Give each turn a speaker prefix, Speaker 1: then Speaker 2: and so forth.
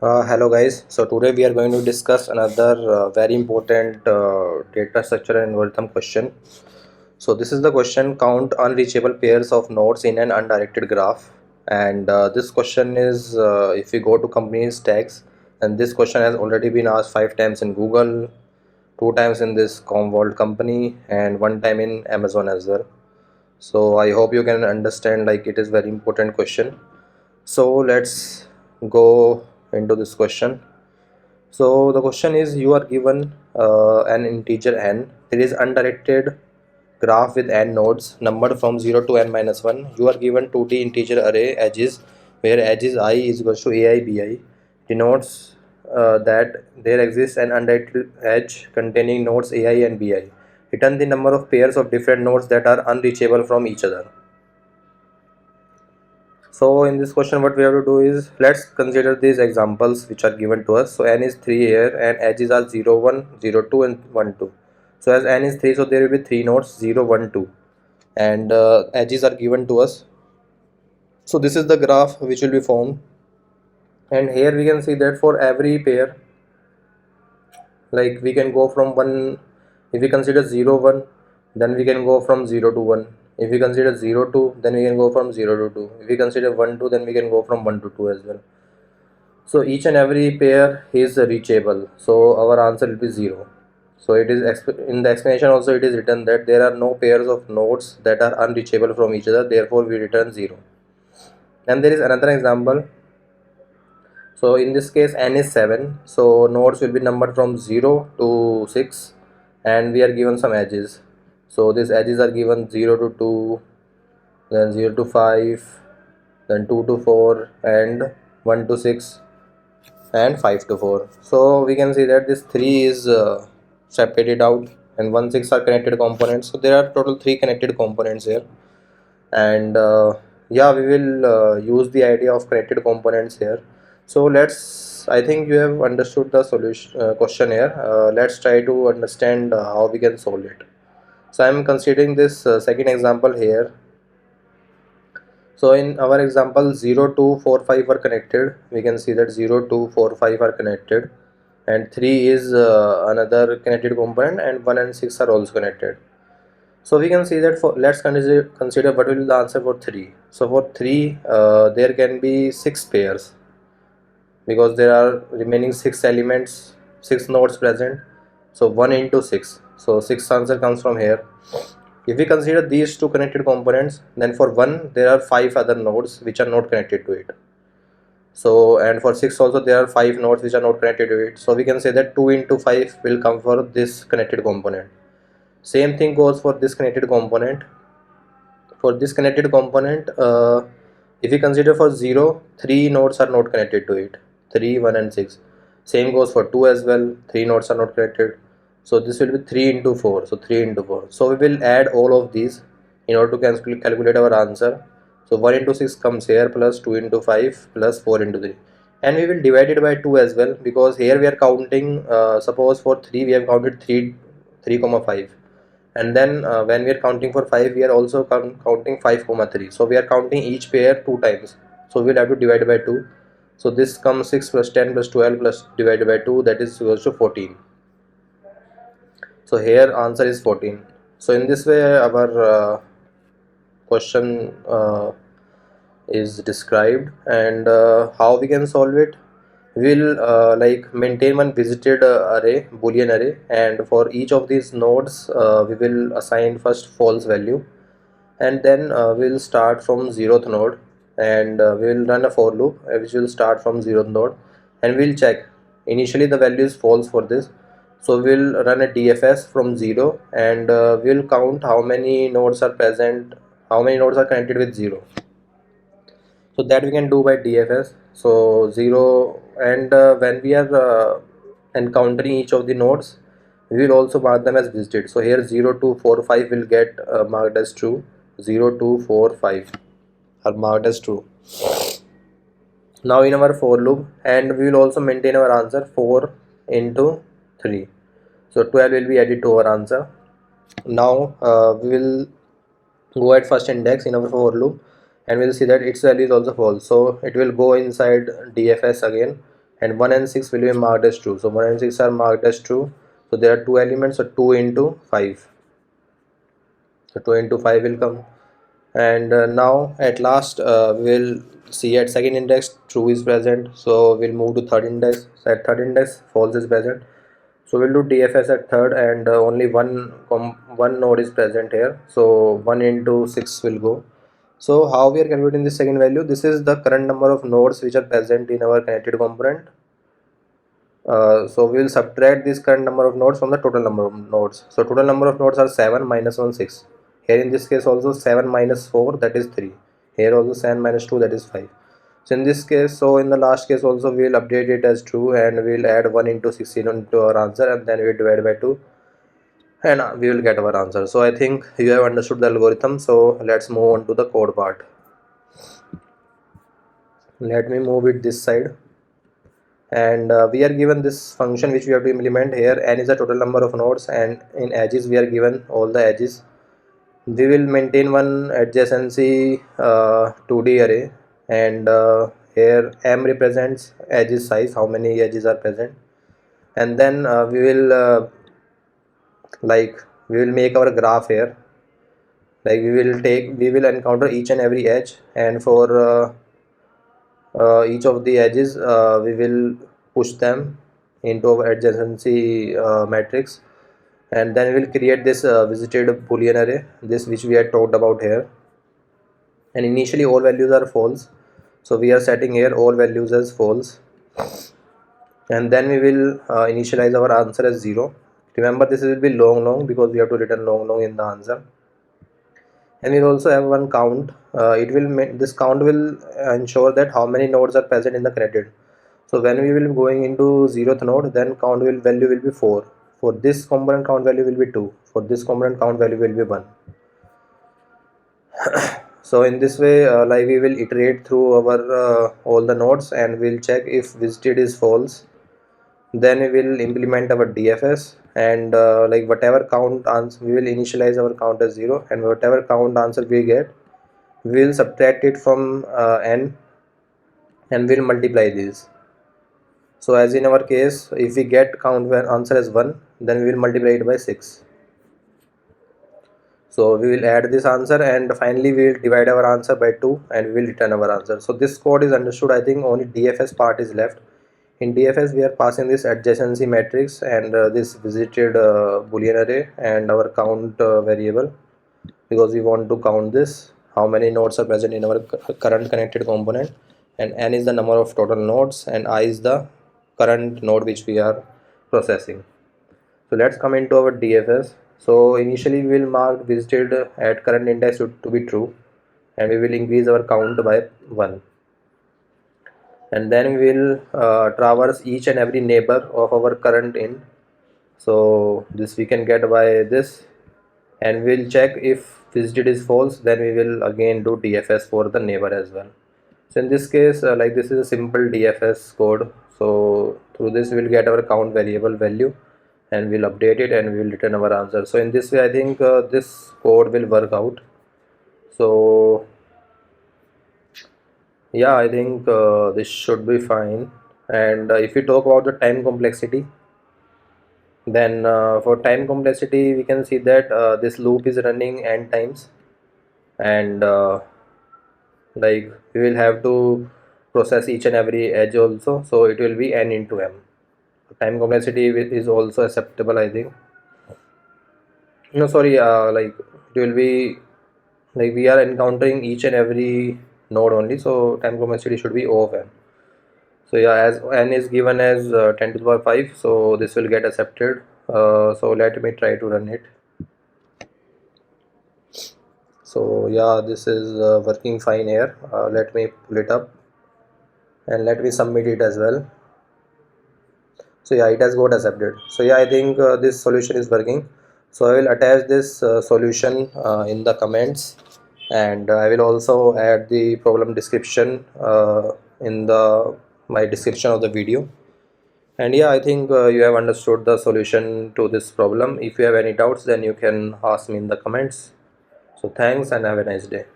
Speaker 1: Hello guys. So today we are going to discuss another very important data structure and algorithm question. So this is the question: count unreachable pairs of nodes in an undirected graph. And this question is if we go to companies tags, and this question has already been asked 5 times in Google, 2 times in this Commvault company, and 1 time in Amazon as well. So I hope you can understand, like, it is very important question. So let's go into this question. So the question is, you are given an integer n. There is undirected graph with n nodes numbered from 0 to n minus 1. You are given 2D integer array edges where edges I is equals to ai bi denotes that there exists an undirected edge containing nodes ai and bi. Return the number of pairs of different nodes that are unreachable from each other. So in this question what we have to do is, let's consider these examples which are given to us. So n is 3 here and edges are 0 1 0 2 and 1 2. So as n is 3, so there will be 3 nodes 0 1 2 and edges are given to us. So this is the graph which will be formed, and here we can see that for every pair, like, we can go from 1. If we consider 0 1, then we can go from 0 to 1. If we consider 0 2, then we can go from 0 to 2. If we consider 1 2, then we can go from 1 to 2 as well. So each and every pair is reachable, so our answer will be 0. So it is in the explanation also it is written that there are no pairs of nodes that are unreachable from each other, therefore we return 0. And there is another example. So in this case n is 7, so nodes will be numbered from 0 to 6, and we are given some edges. So these edges are given 0 to 2, then 0 to 5, then 2 to 4, and 1 to 6, and 5 to 4. So we can see that this 3 is separated out, and 1 6 are connected components. So there are total 3 connected components here, and yeah, we will use the idea of connected components here. So I think you have understood the solution question here. Let's try to understand how we can solve it. So I am considering this second example here. So in our example, 0 2 4 5 are connected. We can see that 0 2 4 5 are connected, and 3 is another connected component, and 1 and 6 are also connected. So we can see that for, let's consider what will be the answer for 3. So for 3 there can be 6 pairs, because there are remaining 6 elements, 6 nodes present. So 1 into 6, so 6 answer comes from here. If we consider these two connected components, then for 1 there are 5 other nodes which are not connected to it. So, and for 6 also there are 5 nodes which are not connected to it. So we can say that 2 into 5 will come for this connected component. Same thing goes for this connected component. For this connected component, if we consider for 0, 3 nodes are not connected to it, 3 1 and 6. Same goes for 2 as well, 3 nodes are not connected. So this will be 3 into 4, so 3 into 4. So we will add all of these in order to calculate our answer. So 1 into 6 comes here, plus 2 into 5 plus 4 into 3, and we will divide it by 2 as well, because here we are counting, suppose for 3 we have counted 3 comma 5, and then when we are counting for 5 we are also counting 5 comma 3. So we are counting each pair 2 times, so we'll have to divide by 2. So this comes 6 plus 10 plus 12 plus divided by 2, that is equals to 14. So here answer is 14. So in this way our question is described, and how we can solve it. We'll like maintain one visited array, boolean array, and for each of these nodes we will assign first false value, and then we'll start from 0th node, and we'll run a for loop which will start from 0th node, and we'll check. Initially the value is false for this, so we'll run a DFS from 0, and we'll count how many nodes are present, how many nodes are connected with 0. So that we can do by DFS. So 0, and when we are encountering each of the nodes, we will also mark them as visited. So here 0 2 4 5 will get marked as true, 0 2 4 5 are marked as true. Now in our for loop, and we will also maintain our answer 4 into 3, so 12 will be added to our answer. Now we will go at first index in our for loop, and we'll see that its value is also false, so it will go inside DFS again, and 1 and 6 will be marked as true. So 1 and 6 are marked as true. So there are two elements, so 2 into 5. So 2 into 5 will come. And now at last we'll see at second index true is present, so we'll move to third index. So at third index false is present, so we'll do DFS at third, and only one node is present here, so 1 into 6 will go. So how we are calculating the second value? This is the current number of nodes which are present in our connected component. So we will subtract this current number of nodes from the total number of nodes. So total number of nodes are 7 minus 1 6. Here in this case also 7 minus 4, that is 3. Here also 7 minus 2, that is 5. So in this case, so in the last case also we will update it as true, and we will add 1 into 16 into our answer, and then we will divide by 2, and we will get our answer. So I think you have understood the algorithm. So let's move on to the code part. Let me move it this side, and we are given this function which we have to implement here. N is the total number of nodes, and in edges we are given all the edges. We will maintain one adjacency 2D array, and here M represents edges size, how many edges are present, and then we will we will make our graph here. Like we will encounter each and every edge, and for each of the edges we will push them into our adjacency matrix, and then we will create this visited boolean array, this which we had talked about here. And initially all values are false, so we are setting here all values as false, and then we will initialize our answer as 0. Remember, this will be long because we have to return long in the answer. And we'll also have one count. This count will ensure that how many nodes are present in the connected. So when we will be going into 0th node, then value will be 4. For this component, count value will be 2. For this component, count value will be 1. So in this way, we will iterate through our all the nodes, and we'll check if visited is false. Then we will implement our DFS, and whatever count answer, we will initialize our count as 0, and whatever count answer we get, we will subtract it from n, and we'll multiply these. So as in our case, if we get count answer as 1, then we will multiply it by 6. So we will add this answer, and finally we will divide our answer by 2, and we will return our answer. So this code is understood. I think only DFS part is left. In DFS we are passing this adjacency matrix, and this visited boolean array, and our count variable, because we want to count this how many nodes are present in our current connected component, and n is the number of total nodes, and I is the current node which we are processing. So let's come into our DFS. So initially we will mark visited at current index to be true, and we will increase our count by 1, and then we will traverse each and every neighbor of our current in. So this we can get by this, and we'll check if visited is false, then we will again do DFS for the neighbor as well. So in this case, this is a simple DFS code. So through this we will get our count variable value, and we'll update it, and we will return our answer. So in this way, I think this code will work out. So yeah, I think this should be fine. And if we talk about the time complexity, then for time complexity we can see that this loop is running n times, and we will have to process each and every edge also, so it will be n into m. Time complexity is also acceptable, I think. No, sorry, it will be we are encountering each and every node only, so time complexity should be O of n. So yeah, as n is given as 10 to the power 5, so this will get accepted. So let me try to run it. So yeah, this is working fine here. Let me pull it up, and let me submit it as well. So yeah, it has got accepted. So yeah, I think this solution is working. So I will attach this solution in the comments, and I will also add the problem description in the my description of the video. And yeah, I think you have understood the solution to this problem. If you have any doubts, then you can ask me in the comments. So thanks, and have a nice day.